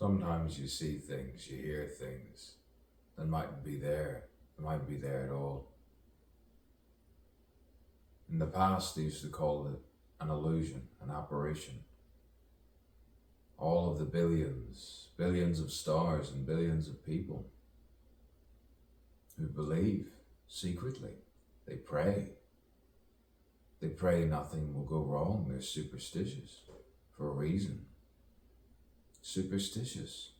Sometimes you see things, you hear things that mightn't be there, that mightn't be there at all. In the past, they used to call it an illusion, an apparition. All of the billions of stars and billions of people who believe secretly, they pray. They pray nothing will go wrong. They're superstitious for a reason. Superstitious.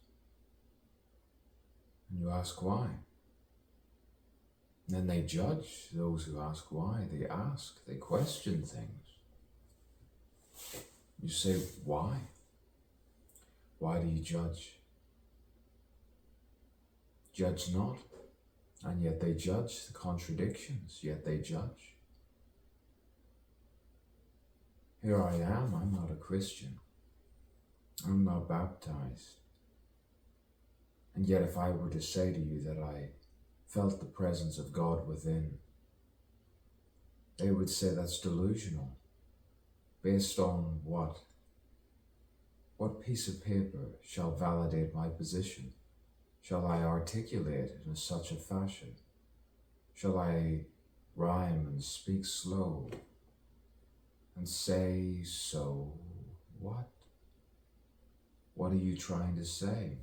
And you ask why. And then they judge those who ask why. They question things. You say, why? Why do you judge? Judge not. And yet they judge the contradictions, yet they judge. Here I am, I'm not a Christian. I'm not baptized. And yet if I were to say to you that I felt the presence of God within, they would say that's delusional. Based on what? What piece of paper shall validate my position? Shall I articulate it in such a fashion? Shall I rhyme and speak slow and say, so what? What are you trying to say?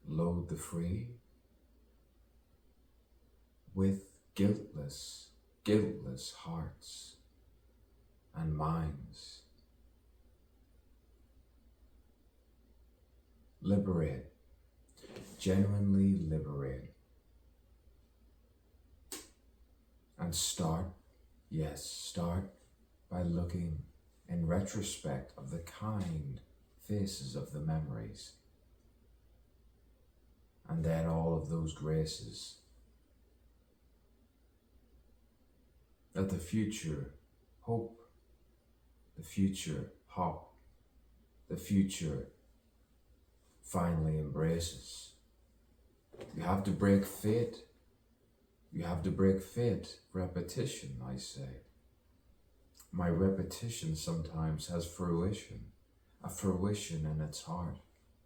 Load the free with guiltless hearts and minds. Liberate, genuinely liberate. And start by looking in retrospect of the kind faces of the memories. And then all of those graces that the future hope, the future hop, the future finally embraces. You have to break fate. You have to break fate. Repetition, I say. My repetition sometimes has fruition, a fruition in its heart,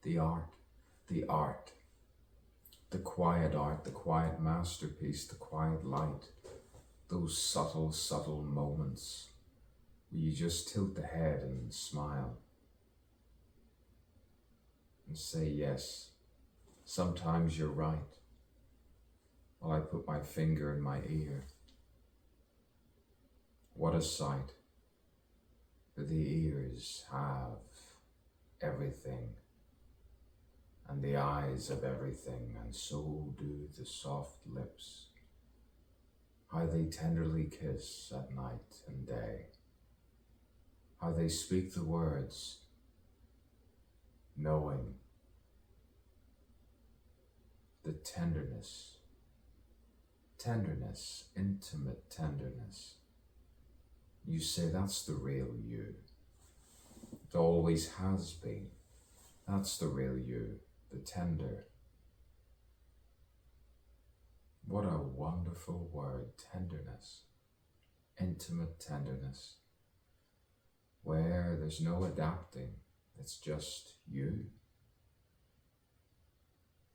the art, the quiet masterpiece, the quiet light, those subtle moments where you just tilt the head and smile and say, yes, sometimes you're right. While I put my finger in my ear. What a sight. The ears have everything, and the eyes have everything, and so do the soft lips. How they tenderly kiss at night and day. How they speak the words, knowing the tenderness, intimate tenderness. You say that's the real you. It always has been. That's the real you, the tender. What a wonderful word, tenderness, intimate tenderness, where there's no adapting, it's just you.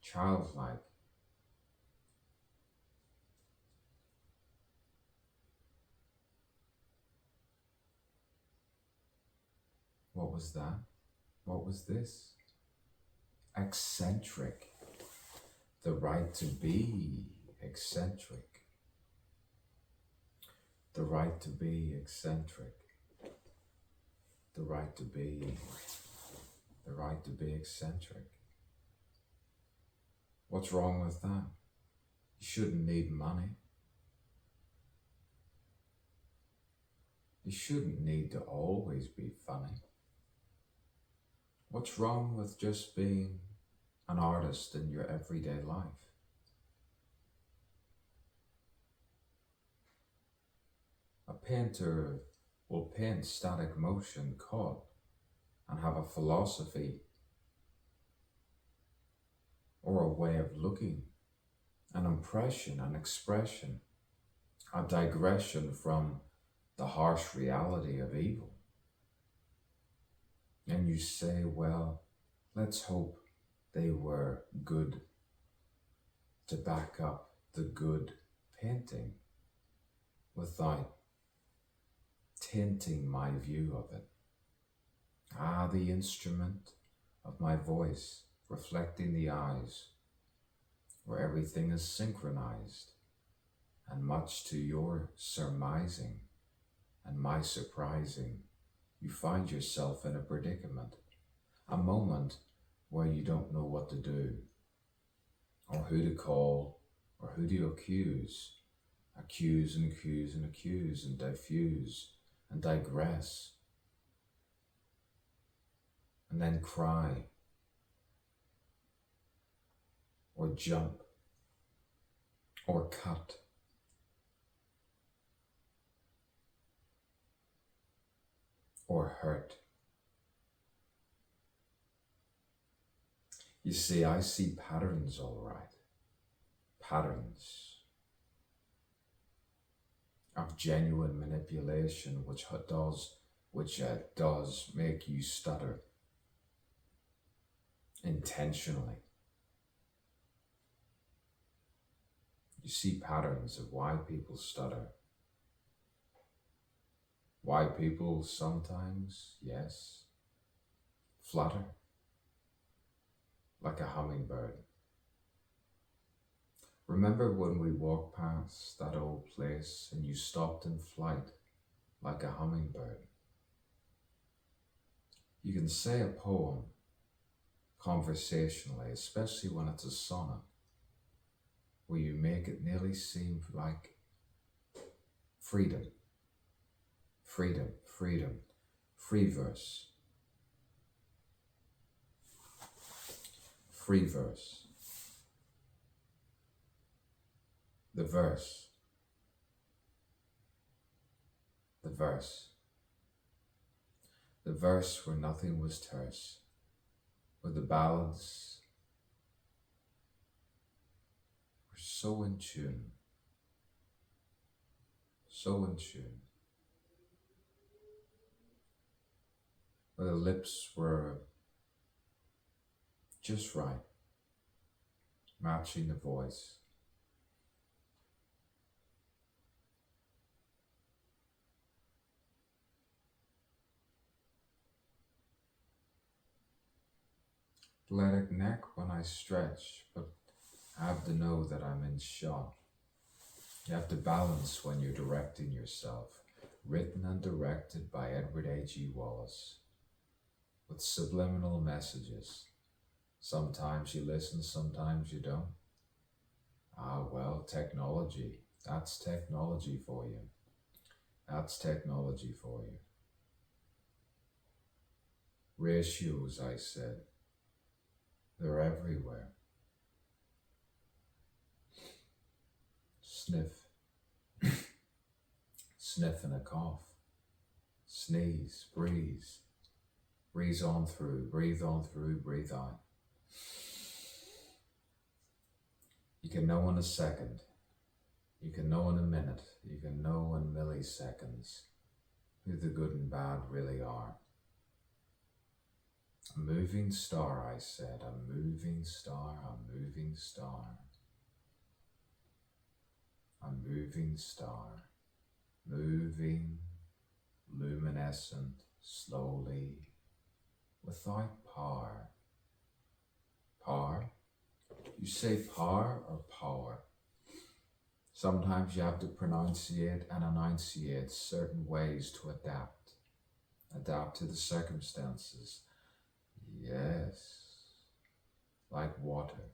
Childlike. What was that? What was this? Eccentric. The right to be eccentric. The right to be eccentric. The right to be eccentric. What's wrong with that? You shouldn't need money. You shouldn't need to always be funny. What's wrong with just being an artist in your everyday life? A painter will paint static motion caught and have a philosophy or a way of looking, an impression, an expression, a digression from the harsh reality of evil. And you say, well, let's hope they were good to back up the good painting without tinting my view of it. Ah, the instrument of my voice reflecting the eyes where everything is synchronized, and much to your surmising and my surprising, you find yourself in a predicament, a moment where you don't know what to do, or who to call, or who to accuse and accuse and diffuse and digress, and then cry or jump or cut or hurt. You see, I see patterns, all right. Patterns of genuine manipulation, which does make you stutter intentionally. You see patterns of why people stutter, why people sometimes, yes, flutter like a hummingbird. Remember when we walked past that old place and you stopped in flight like a hummingbird? You can say a poem conversationally, especially when it's a sonnet, where you make it nearly seem like freedom, freedom, freedom, free verse, free verse. The verse, the verse, the verse where nothing was terse, where the ballads were so in tune, so in tune, where the lips were just right, matching the voice. Let it neck when I stretch, but I have to know that I'm in shot. You have to balance when you're directing yourself. Written and directed by A.G Wallace, with subliminal messages. Sometimes you listen, sometimes you don't. Ah, well, technology. That's technology for you. That's technology for you. Ratios, I said. They're everywhere. Sniff. Sniff and a cough. Sneeze, breeze. Breathe on through, breathe on through, breathe out. You can know in a second. You can know in a minute. You can know in milliseconds who the good and bad really are. A moving star, I said, a moving star, a moving star. A moving star, moving, luminescent, slowly, without power. Power? You say power or power? Sometimes you have to pronunciate and enunciate certain ways to adapt to the circumstances. Yes, like water.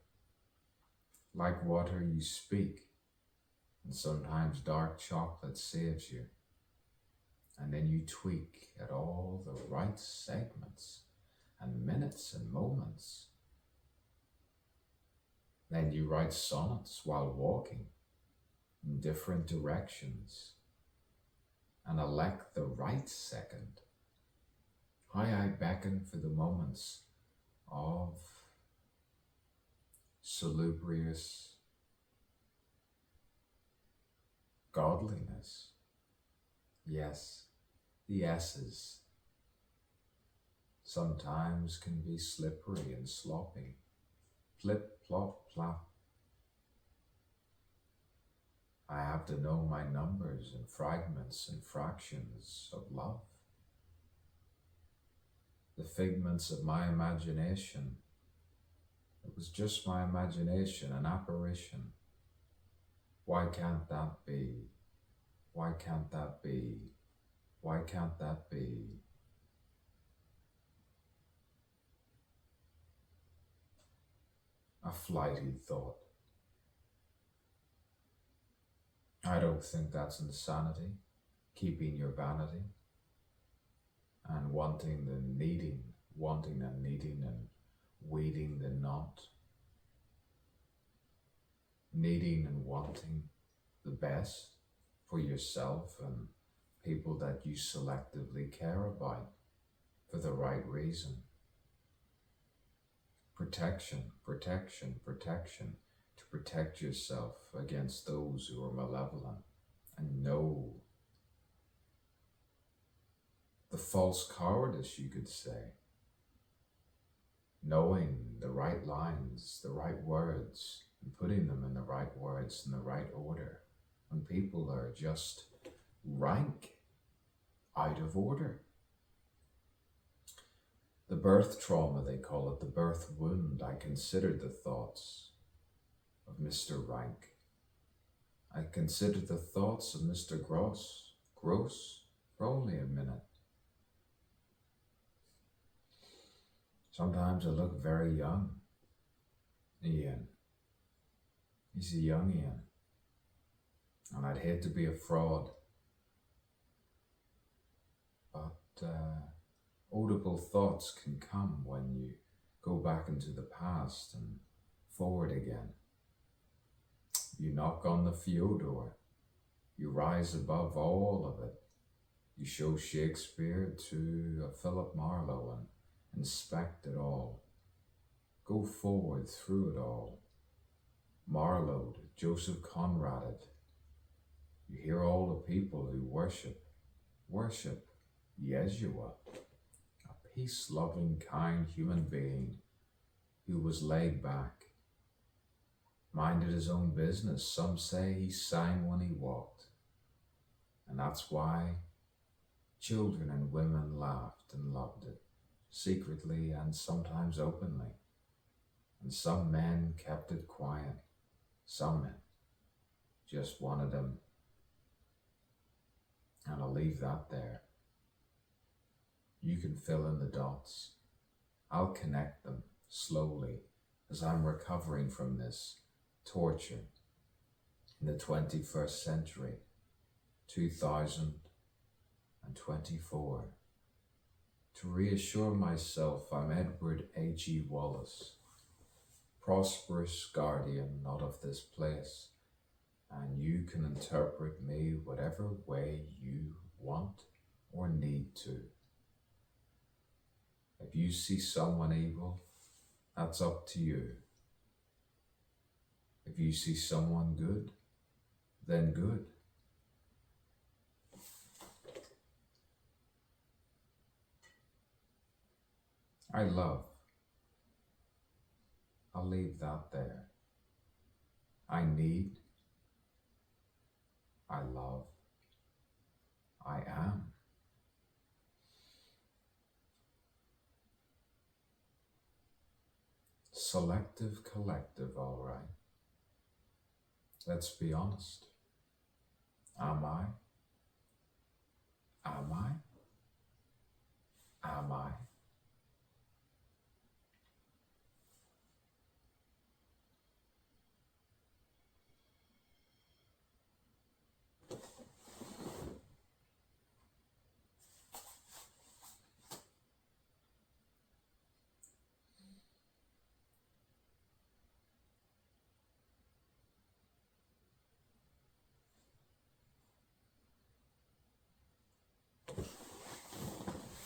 Like water you speak, and sometimes dark chocolate saves you. And then you tweak at all the right segments and minutes and moments. Then you write sonnets while walking in different directions and elect the right second. How I beckon for the moments of salubrious godliness. Yes, the S's. sometimes can be slippery and sloppy. Plip, plop, plop. I have to know my numbers and fragments and fractions of love. The figments of my imagination. It was just my imagination, an apparition. Why can't that be? Why can't that be? Why can't that be? A flighty thought. I don't think that's insanity, keeping your vanity and wanting the needing, wanting and needing and weeding the knot, needing and wanting the best for yourself and people that you selectively care about for the right reason. Protection, protection, protection, to protect yourself against those who are malevolent, and know the false cowardice, you could say, knowing the right lines, the right words, and putting them in the right words in the right order when people are just rank out of order. The birth trauma, they call it, the birth wound. I considered the thoughts of Mr. Rank. I considered the thoughts of Mr. Gross for only a minute. Sometimes I look very young. Ian. He's a young Ian. And I'd hate to be a fraud. But audible thoughts can come when you go back into the past and forward again. You knock on the Fyodor. You rise above all of it. You show Shakespeare to a Philip Marlowe and inspect it all. Go forward through it all. Marlowe, Joseph Conrad. You hear all the people who worship Yeshua, a peace-loving, kind human being who was laid back, minded his own business. Some say he sang when he walked, and that's why children and women laughed and loved it, secretly and sometimes openly. And some men kept it quiet. Some men just wanted him. And I'll leave that there. You can fill in the dots. I'll connect them slowly as I'm recovering from this torture in the 21st century, 2024. To reassure myself, I'm Edward A.G. Wallace, prosperous guardian not of this place, and you can interpret me whatever way you want or need to. If you see someone evil, that's up to you. If you see someone good, then good. I love. I'll leave that there. I need. I love. I am. Selective, collective, all right. Let's be honest. Am I? Am I? Am I?